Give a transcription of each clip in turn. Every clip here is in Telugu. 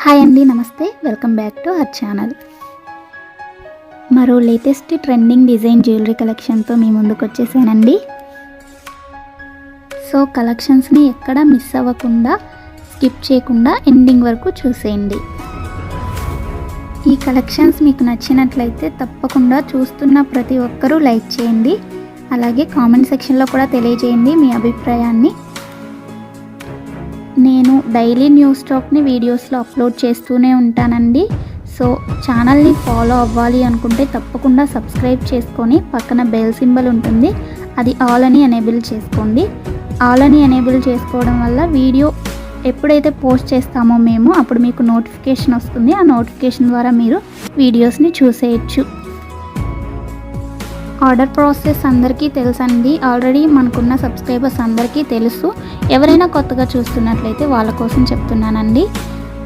హాయ్ అండి, నమస్తే. Welcome back to our channel. మరో లేటెస్ట్ ట్రెండింగ్ డిజైన్ జ్యువెలరీ కలెక్షన్తో మీ ముందుకు వచ్చేసానండి. సో కలెక్షన్స్ని ఎక్కడ మిస్ అవ్వకుండా, స్కిప్ చేయకుండా ఎండింగ్ వరకు చూసేయండి. ఈ కలెక్షన్స్ మీకు నచ్చినట్లయితే తప్పకుండా చూస్తున్న ప్రతి ఒక్కరూ లైక్ చేయండి. అలాగే కామెంట్ సెక్షన్లో కూడా తెలియజేయండి మీ అభిప్రాయాన్ని. నేను డైలీ న్యూ స్టాక్ని వీడియోస్లో అప్లోడ్ చేస్తూనే ఉంటానండి. సో ఛానల్ని ఫాలో అవ్వాలి అనుకుంటే తప్పకుండా సబ్స్క్రైబ్ చేసుకొని పక్కన బెల్ సింబల్ ఉంటుంది, అది ఆల్ అని ఎనేబుల్ చేసుకోండి. ఆల్ అని ఎనేబుల్ చేసుకోవడం వల్ల వీడియో ఎప్పుడైతే పోస్ట్ చేస్తామో మేము అప్పుడు మీకు నోటిఫికేషన్ వస్తుంది. ఆ నోటిఫికేషన్ ద్వారా మీరు వీడియోస్ని చూసేయచ్చు. ఆర్డర్ ప్రాసెస్ అందరికీ తెలుసండి. ఆల్రెడీ మనకున్న సబ్స్క్రైబర్స్ అందరికీ తెలుసు. ఎవరైనా కొత్తగా చూస్తున్నట్లయితే వాళ్ళ కోసం చెప్తున్నానండి.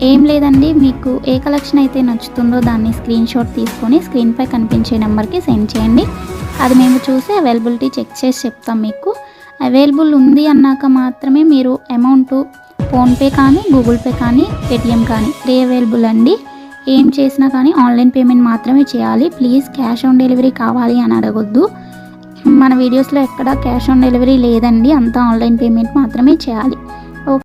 ఏం లేదండి, మీకు ఏ కలెక్షన్ అయితే నచ్చుతుందో దాన్ని స్క్రీన్ షాట్ తీసుకొని స్క్రీన్పై కనిపించే నెంబర్కి సెండ్ చేయండి. అది మేము చూసి అవైలబిలిటీ చెక్ చేసి చెప్తాం. మీకు అవైలబుల్ ఉంది అన్నాక మాత్రమే మీరు అమౌంట్ ఫోన్పే కానీ, గూగుల్ పే కానీ, పేటిఎం కానీ అవైలబుల్ అండి. ఏం చేసినా కానీ ఆన్లైన్ పేమెంట్ మాత్రమే చేయాలి. ప్లీజ్ క్యాష్ ఆన్ డెలివరీ కావాలి అని అడగొద్దు. మన వీడియోస్లో ఎక్కడ క్యాష్ ఆన్ డెలివరీ లేదండి, అంతా ఆన్లైన్ పేమెంట్ మాత్రమే చేయాలి.